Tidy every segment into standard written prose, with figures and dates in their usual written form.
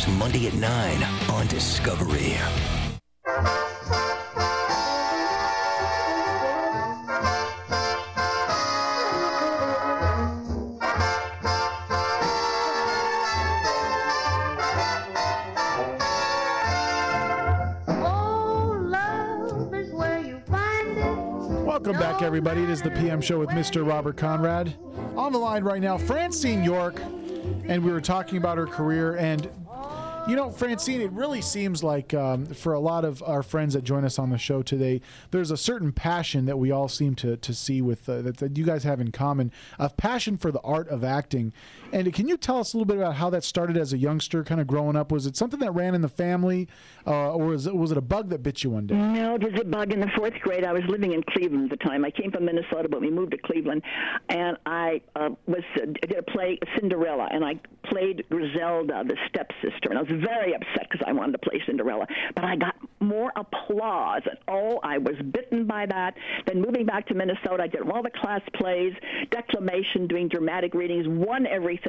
airs Monday at 9 on Discovery. Welcome back, everybody. It is the PM Show with Mr. Robert Conrad. On the line right now, Francine York, and we were talking about her career. And, you know, Francine, it really seems like for a lot of our friends that join us on the show today, there's a certain passion that we all seem to see with that you guys have in common, a passion for the art of acting. And can you tell us a little bit about how that started as a youngster, kind of growing up? Was it something that ran in the family, or was it a bug that bit you one day? No, it was a bug. In the 4th grade, I was living in Cleveland at the time. I came from Minnesota, but we moved to Cleveland, and I did a play, Cinderella, and I played Griselda, the stepsister, and I was very upset because I wanted to play Cinderella, but I got more applause, and I was bitten by that. Then moving back to Minnesota, I did all the class plays, declamation, doing dramatic readings, won everything,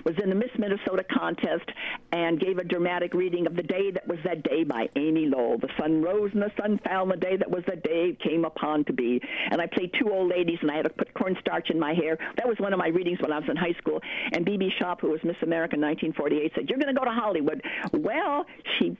was in the Miss Minnesota contest, and gave a dramatic reading of The Day That Was That Day by Amy Lowell. The sun rose and the sun fell, and the day that was that day came upon to be. And I played 2 old ladies, and I had to put cornstarch in my hair. That was one of my readings when I was in high school. And B.B. Shop, who was Miss America in 1948, said, "You're going to go to Hollywood." Well, she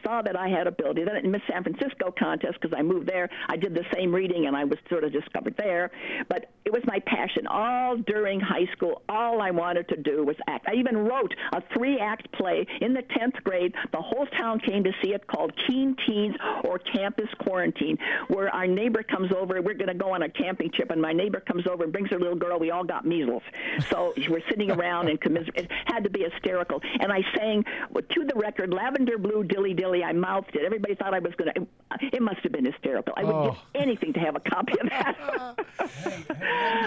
saw that I had ability. Then in Miss San Francisco contest, because I moved there, I did the same reading, and I was sort of discovered there. But it was my passion. All during high school, all I wanted to do was act. I even wrote a 3-act play in the 10th grade. The whole town came to see it, called Keen Teens or Campus Quarantine, where our neighbor comes over. We're going to go on a camping trip, and my neighbor comes over and brings her little girl. We all got measles. So we're sitting around and it had to be hysterical. And I sang to the record, Lavender Blue Dilly Dilly. I mouthed it. Everybody thought I was going to. It must have been hysterical. I would give anything to have a copy of that.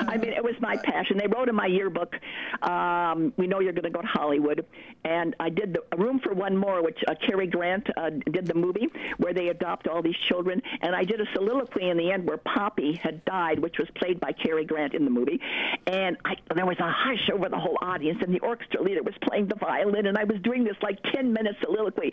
I mean, it was my passion. They wrote in my yearbook, "We know you're going to go to Hollywood." And I did the Room for One More, which Cary Grant did the movie, where they adopt all these children. And I did a soliloquy in the end where Poppy had died, which was played by Cary Grant in the movie. And there was a hush over the whole audience, and the orchestra leader was playing the violin, and I was doing this like 10-minute soliloquy.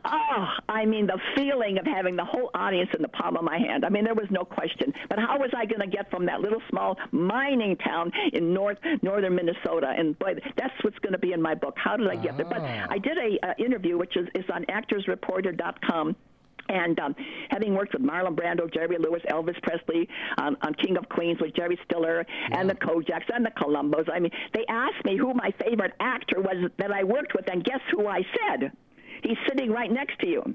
Oh, I mean, the feeling of having the whole audience in the palm of my hand. I mean, there was no question. But how was I going to get from that little small mining town in northern Minnesota? And boy, that's what's going to be in my book. How did I get there? But I did a interview, which is on actorsreporter.com. And having worked with Marlon Brando, Jerry Lewis, Elvis Presley on King of Queens with Jerry Stiller, and the Kojaks and the Columbos, I mean, they asked me who my favorite actor was that I worked with, and guess who I said? He's sitting right next to you.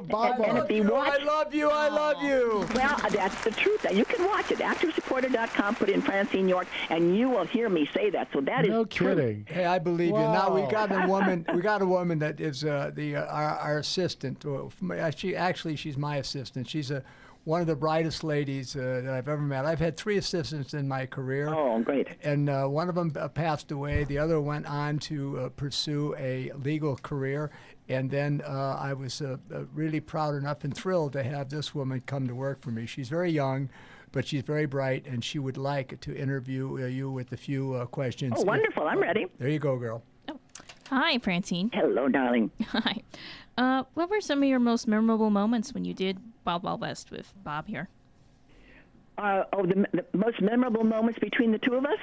Bob, and if you watch, I love you, I love you. Well, that's the truth. You can watch it. ActorsReporter.com, put in Francine York, and you will hear me say that. So that is no kidding. Hey, I believe you. Now we got a woman. We got a woman that is our assistant. She's my assistant. She's one of the brightest ladies that I've ever met. I've had 3 assistants in my career. Oh, great. And one of them passed away. The other went on to pursue a legal career. And then I was really proud enough and thrilled to have this woman come to work for me. She's very young, but she's very bright, and she would like to interview you with a few questions. Oh, wonderful. I'm ready. There you go, girl. Oh. Hi, Francine. Hello, darling. Hi. What were some of your most memorable moments when you did Wild Wild West with Bob here? The most memorable moments between the two of us?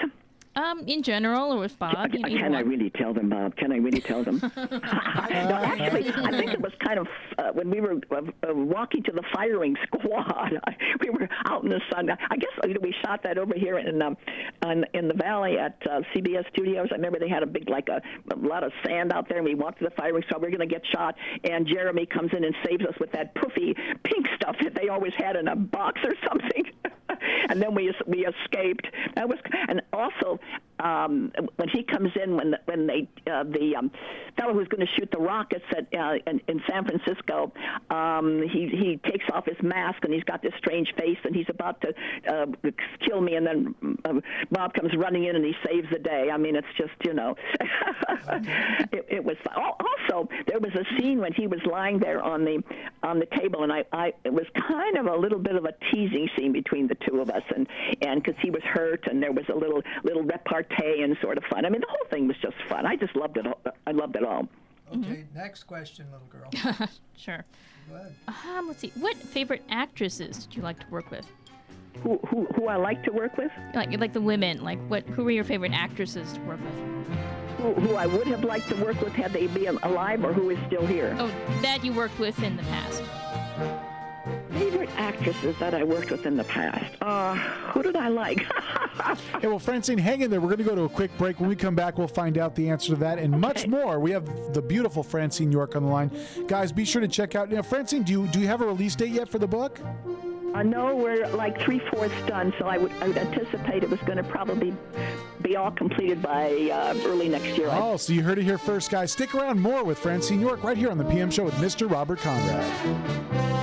In general, or with Bob? Can I really tell them, Bob? Can I really tell them? No, actually, I think it was kind of when we were walking to the firing squad. We were out in the sun. I guess we shot that over here in the valley at CBS Studios. I remember they had a big, a lot of sand out there, and we walked to the firing squad. We were going to get shot, and Jeremy comes in and saves us with that poofy pink stuff that they always had in a box or something. And then we escaped. That was, and also when he comes in, when the fellow who's going to shoot the rockets in San Francisco, he takes off his mask and he's got this strange face and he's about to kill me, and then Bob comes running in and he saves the day. I mean, it's just it was fun. Also there was a scene when he was lying there on the table, and it was kind of a little bit of a teasing scene between the two of us, and because he was hurt and there was a little repartee and sort of fun. I mean, the whole thing was just fun. I just loved it. I loved it all. Okay, next question, little girl. Sure. Go ahead. Let's see. What favorite actresses did you like to work with? Who I like to work with? Like the women. Like who were your favorite actresses to work with? Who I would have liked to work with had they been alive, or who is still here? Oh, that you worked with in the past. Favorite actresses that I worked with in the past. Who did I like? Hey, well, Francine, hang in there. We're going to go to a quick break. When we come back, we'll find out the answer to that and much more. We have the beautiful Francine York on the line. Guys, be sure to check out. Francine, do you have a release date yet for the book? No, we're like 3/4 done, so I would anticipate it was going to probably be all completed by early next year. Oh, so you heard it here first, guys. Stick around more with Francine York right here on the PM Show with Mr. Robert Conrad.